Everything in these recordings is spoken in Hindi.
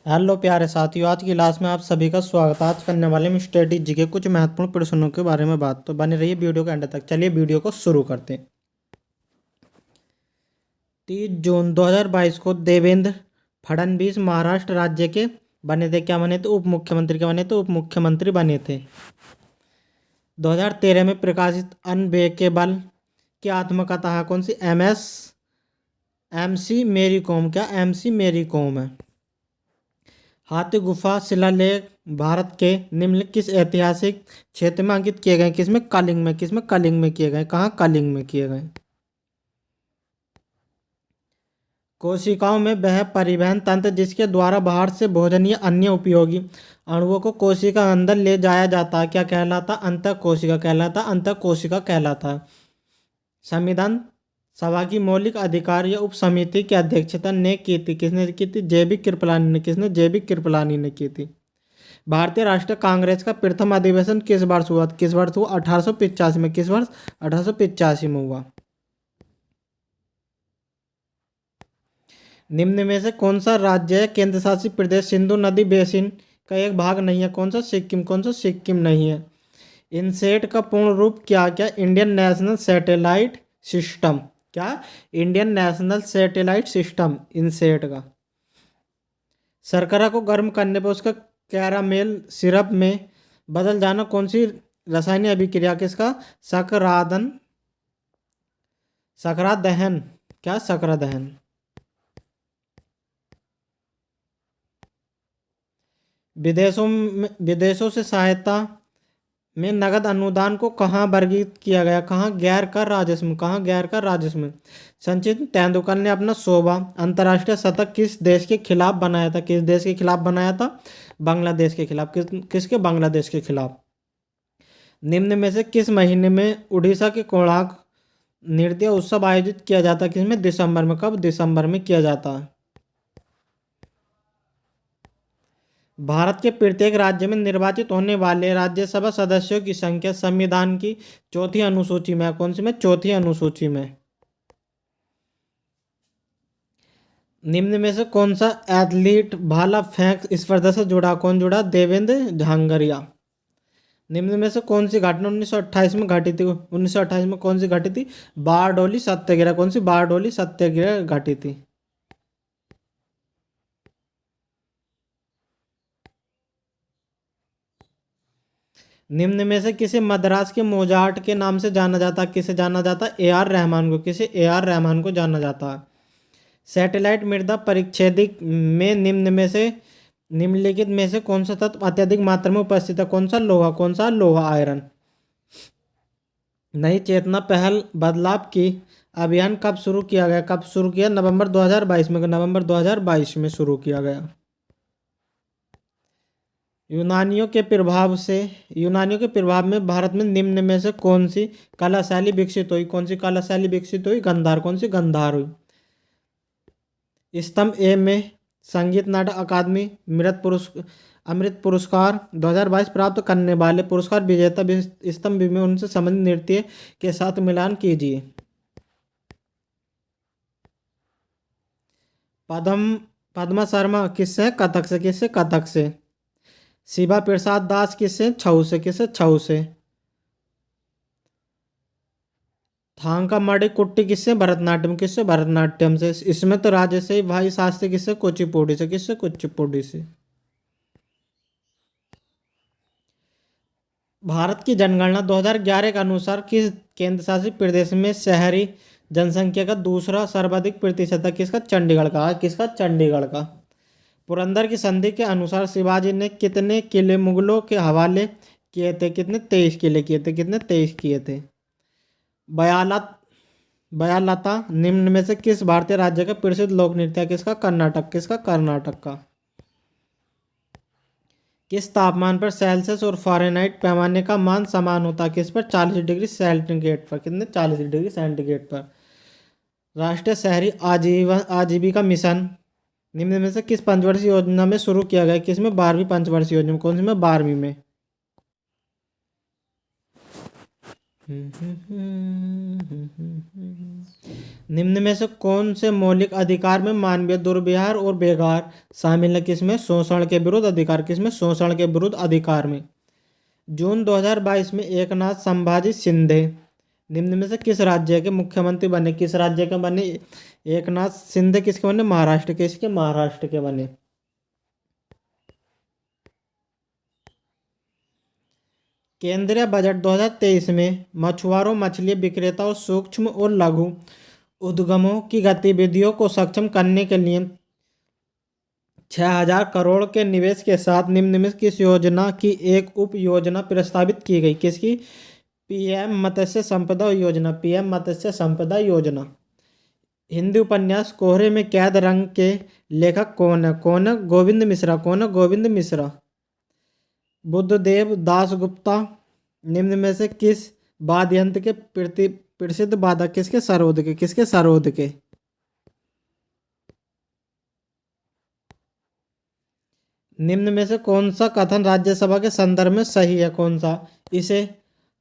हेलो प्यारे साथियों, आज की क्लास में आप सभी का स्वागत है। आज करने वाले हम स्ट्रेटेजी के कुछ महत्वपूर्ण प्रश्नों के बारे में बात, तो बने रहिए वीडियो के एंड तक। चलिए वीडियो को शुरू करते हैं। 30 जून 2022 को देवेंद्र फडणवीस महाराष्ट्र राज्य के बने थे। क्या बने थे? उप मुख्यमंत्री। क्या बने थे? उप मुख्यमंत्री बने थे। 2013 में प्रकाशित अनब्रेकेबल की आत्मकथा है कौन सी? MC मेरी कॉम। क्या MC मेरी कॉम है? हाथी गुफा शिलालेख भारत के निम्नलिखित किस ऐतिहासिक क्षेत्र में अंकित किए गए? किसमें? कलिंग में। किसमें? कलिंग में किए गए। कहाँ? कलिंग में किए गए। कोशिकाओं में वह परिवहन तंत्र जिसके द्वारा बाहर से भोजन या अन्य उपयोगी अणुओं को कोशिका अंदर ले जाया जाता है, क्या कहलाता? अंतः कोशिका कहलाता। अंतः कोशिका कहलाता है। संविधान सभा की मौलिक अधिकार या उप समिति की अध्यक्षता ने की थी? किसने की थी? JB कृपलानी ने। किसने? JB कृपलानी ने की थी। भारतीय राष्ट्रीय कांग्रेस का प्रथम अधिवेशन किस वर्ष हुआ? किस वर्ष हुआ? 1885 में। किस वर्ष? 1885 में हुआ। निम्न में से कौन सा राज्य है केंद्र शासित प्रदेश सिंधु नदी बेसिन का एक भाग नहीं है? कौन सा? सिक्किम। कौन सा? सिक्किम नहीं है। इनसेट का पूर्ण रूप क्या? क्या? Indian national satellite system. क्या? Indian national satellite system INSAT का। शर्करा को गर्म करने पर उसका कैरामेल सिरप में बदल जाना कौन सी रासायनिक अभिक्रिया? किसका? शकरादन। शकरा दहन। क्या? शकरा दहन। विदेशों से सहायता में नगद अनुदान को कहाँ वर्गीकृत किया गया? कहाँ? गैर कर राजस्व में। कहाँ? गैर कर राजस्व में। सचिन तेंदुलकर ने अपना 100वां अंतर्राष्ट्रीय शतक किस देश के खिलाफ बनाया था? किस देश के खिलाफ बनाया था? बांग्लादेश के खिलाफ। किसके? बांग्लादेश के खिलाफ। निम्न में से किस महीने में उड़ीसा के कोणार्क नृत्य उत्सव आयोजित किया जाता है? किसमें? दिसंबर में। कब? दिसंबर में किया जाता है। भारत के प्रत्येक राज्य में निर्वाचित होने वाले राज्यसभा सदस्यों की संख्या संविधान की चौथी अनुसूची में है। कौन सी में? चौथी अनुसूची में। निम्न में से कौन सा एथलीट भाला फेंक स्पर्धा से जुड़ा? कौन जुड़ा? देवेंद्र झांगरिया। निम्न में से कौन सी घटना 1928 में घटी थी? 1928 में कौन सी घटी थी? बारडोली सत्याग्रह। कौन सी? बारडोली सत्याग्रह घटी थी। निम्न में से किसे मद्रास के मोजार्ट के नाम से जाना जाता? किसे जाना जाता? AR रहमान को। किसे? AR रहमान को जाना जाता है। सैटेलाइट मृदा परिच्छेदिक में निम्नलिखित में से कौन सा तत्व अत्यधिक मात्रा में उपस्थित है? कौन सा? लोहा। कौन सा? लोहा, आयरन। नई चेतना पहल बदलाव की अभियान कब शुरू किया गया? कब शुरू किया? नवंबर 2022 में। नवंबर 2022 में शुरू किया गया। यूनानियों के प्रभाव में भारत में निम्न में से कौन सी कला शैली विकसित हुई? कौन सी कला शैली विकसित हुई? गंधार। कौन सी? गंधार हुई। स्तंभ ए में संगीत नाटक अकादमी अमृत पुरस्कार 2022 प्राप्त करने वाले पुरस्कार विजेता स्तंभ बी में उनसे संबंधित नृत्य के साथ मिलान कीजिए। पद्मा शर्मा किससे? कथक से। किससे? कथक से। शिवा प्रसाद दास किससे? छऊ से। किससे? छऊ से। थांका मड़ी कुट्टी किससे? भरतनाट्यम। किससे? भरतनाट्यम से। इसमें तो राजश्री भाई शास्त्री किससे? कुचिपुड़ी से। किससे? कुचिपुड़ी से। भारत की जनगणना 2011 के अनुसार किस केंद्र शासित प्रदेश में शहरी जनसंख्या का दूसरा सर्वाधिक प्रतिशत है? किसका? चंडीगढ़ का। किसका? चंडीगढ़ का। पुरंदर की संधि के अनुसार शिवाजी ने कितने किले मुगलों के हवाले किए थे? कितने? 23 किले किए थे। कितने? 23 किए थे। बयाला बयालता निम्न में से किस भारतीय राज्य का प्रसिद्ध लोक नृत्य है? किसका? कर्नाटक। किसका? कर्नाटक का। किस तापमान पर सेल्सियस और फ़ारेनहाइट पैमाने का मान समान होता है? किस पर? 40 डिग्री सेंटीग्रेड पर। कितने? 40 डिग्री सेंटीग्रेड पर। राष्ट्रीय शहरी आजीविका मिशन निम्न में से किस पंचवर्षीय योजना में शुरू किया गया? किसमें? 12वीं पंचवर्षीय योजना में। कौन सी में? 12वीं में। निम्न में से कौन से मौलिक अधिकार में मानवीय दुर्व्यवहार और व्यवहार शामिल है? किसमें? शोषण के विरुद्ध अधिकार। किसमें? शोषण के विरुद्ध अधिकार में। जून 2022 में एकनाथ संभाजी शिंदे निम्न में से किस राज्य के मुख्यमंत्री बने? किस राज्य के बने एकनाथ शिंदे? किसके बने? महाराष्ट्र के। इसके महाराष्ट्र के बने। केंद्रीय बजट 2023 में मछुआरों, मछली विक्रेता और सूक्ष्म और लघु उद्यमों की गतिविधियों को सक्षम करने के लिए 6,000 करोड़ के निवेश के साथ निम्न में किस योजना की एक उप योजना प्रस्तावित की गई? किसकी? पीएम मत्स्य संपदा योजना। पीएम मत्स्य संपदा योजना। हिंदी उपन्यास कोहरे में कैद रंग के लेखक कौन है? कौन है? गोविंद मिश्रा। कौन है? गोविंद मिश्रा। बुद्धदेव दास गुप्ता निम्न में से किस वाद्य यंत्र के प्रसिद्ध वादक? किसके? सरोद के। किसके? सरोद के। निम्न में से कौन सा कथन राज्यसभा के संदर्भ में सही है? कौन सा? इसे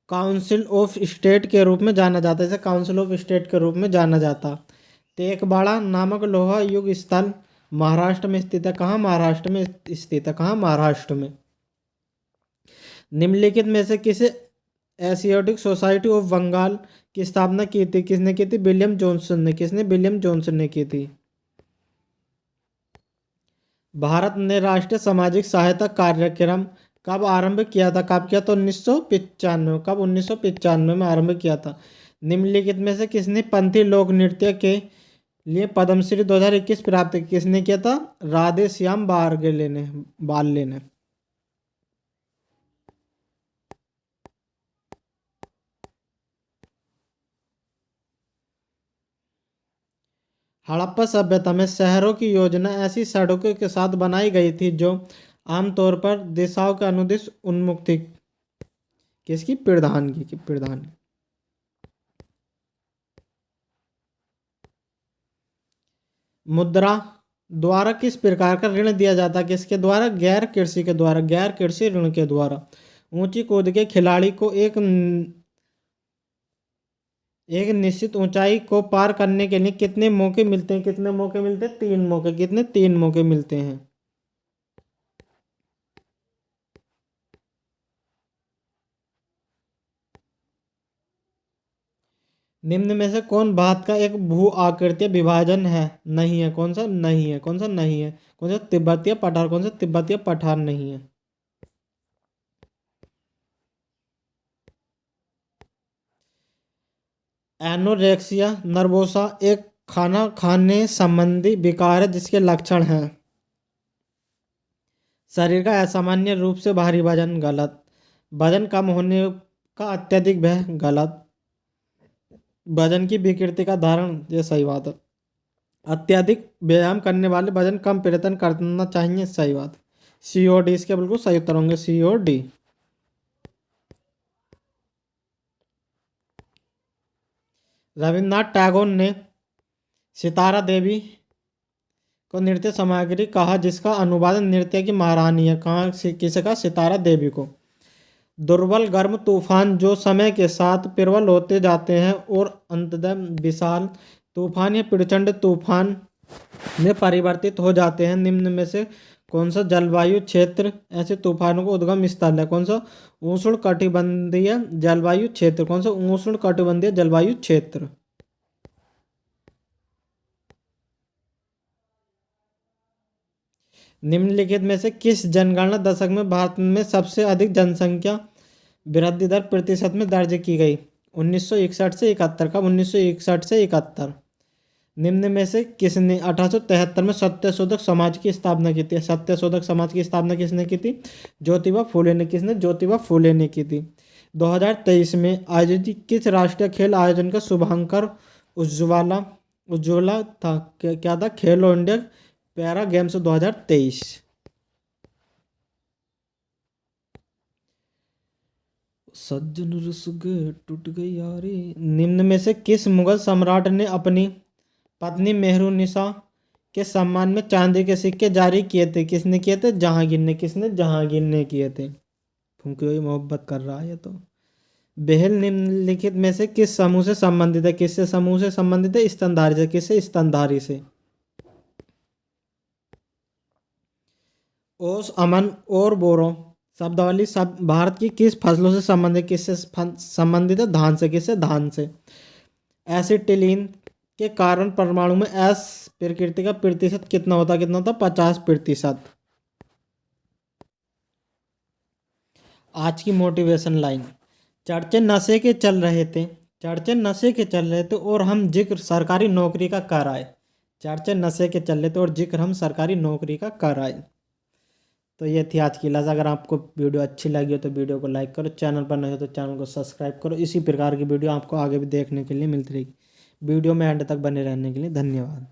काउंसिल ऑफ स्टेट के रूप में जाना जाता है। इसे काउंसिल ऑफ स्टेट के रूप में जाना जाता। टेकबाड़ा नामक लोहा युग स्थल महाराष्ट्र में स्थित है। कहाँ? महाराष्ट्र में स्थित है। कहाँ? महाराष्ट्र में। निम्नलिखित में से किसे एशियाटिक सोसाइटी ऑफ बंगाल की स्थापना की थी? किसने की थी? विलियम जॉनसन ने। किसने? विलियम जॉनसन ने की थी। भारत ने राष्ट्रीय सामाजिक सहायता कार्यक्रम कब आरंभ किया था? कब किया था? 1995। कब? 1995 में आरंभ किया था। निम्नलिखित में से किसने पंथी लोक नृत्य के लिए पद्मश्री 2021 प्राप्त की? किसने किया था? राधे श्याम बारले ने। हड़प्पा सभ्यता में शहरों की योजना ऐसी सड़कों के साथ बनाई गई थी जो आमतौर पर दिशाओं के अनुदिश उन्मुख थी। किसकी? प्रधान की। प्रधान। मुद्रा द्वारा किस प्रकार का ऋण दिया जाता है? किसके द्वारा? गैर कृषि के द्वारा। गैर कृषि ऋण के द्वारा। ऊंची कूद के खिलाड़ी को एक निश्चित ऊंचाई को पार करने के लिए कितने मौके मिलते हैं? कितने मौके मिलते हैं? 3 मौके। कितने? 3 मौके मिलते हैं। निम्न में से कौन भारत का एक भू आकृतीय विभाजन है? नहीं है। कौन सा? नहीं है। कौन सा? नहीं है। कौन सा? तिब्बतीय पठार। कौन सा? तिब्बतीय पठार नहीं है। एनोरेक्सिया नर्वोसा एक खाना खाने संबंधी विकार है जिसके लक्षण हैं शरीर का असामान्य रूप से भारी वजन। गलत। वजन कम होने का अत्यधिक भय। गलत। वजन की विकृति का धारण। ये सही बात है। अत्यधिक व्यायाम करने वाले वजन कम परिवर्तन करना चाहिए। सही बात। COD इसके बिल्कुल सही उत्तर होंगे। COD। रविन्द्रनाथ टैगोर ने सितारा देवी को नृत्य सामग्री कहा जिसका अनुवाद नृत्य की महारानी है। कहाँ से? किसका? सितारा देवी को। दुर्बल गर्म तूफान जो समय के साथ प्रबल होते जाते हैं और अंततः विशाल तूफान या प्रचंड तूफान में परिवर्तित हो जाते हैं। निम्न में से कौन सा जलवायु क्षेत्र ऐसे तूफानों का उद्गम स्थल है? कौन सा? उष्ण कटिबंधीय जलवायु क्षेत्र। कौन सा? उष्ण कटिबंधीय जलवायु क्षेत्र। निम्नलिखित में से किस जनगणना दशक में भारत में सबसे अधिक जनसंख्या वृद्धि दर प्रतिशत में दर्ज की गई? 1961 से 71। कब? 1961 से 71। निम्न में से किसने 1873 में सत्यशोधक समाज की स्थापना की थी? सत्यशोधक समाज की स्थापना किसने की थी? ज्योतिबा फूले ने। किसने? ज्योतिबा फूले ने की थी। 2023 में आयोजित किस राष्ट्रीय खेल आयोजन का शुभांकर उज्ज्वला उज्ज्वला था? क्या था? खेलो इंडिया पैरा गेम्स 2023। सज्जन रुस गए टूट गई यारी। निम्न में से किस मुगल सम्राट ने अपनी पत्नी मेहरुनिसा के सम्मान में चांदी के सिक्के जारी किए थे? किसने किए थे? जहांगीर ने। किसने? जहांगीर ने किए थे। फूंकी हुई मोहब्बत कर रहा है तो। बेहल निम्नलिखित में से किस समूह से संबंधित है? किससे समूह से संबंधित है? स्तनधारी से। किससे? स्तनधारी से। ओस, अमन और बोरो शब्दावली सब भारत की किस फसलों से संबंधित? किससे संबंधित है? धान से। किससे? धान से। एसिटिलीन के कारण परमाणु में एस प्रकृति का प्रतिशत कितना होता? कितना होता? 50%। आज की मोटिवेशन लाइन। चर्चे नशे के चल रहे थे। चर्चे नशे के चल रहे थे और हम जिक्र सरकारी नौकरी का कर आए। चर्चे नशे के चल रहे थे और जिक्र हम सरकारी नौकरी का कर आए। तो ये थी आज की क्लास। अगर आपको वीडियो अच्छी लगी हो तो वीडियो को लाइक करो, चैनल पर नए हो तो चैनल को सब्सक्राइब करो। इसी प्रकार की वीडियो आपको आगे भी देखने के लिए मिलती रहेगी। वीडियो में एंड तक बने रहने के लिए धन्यवाद।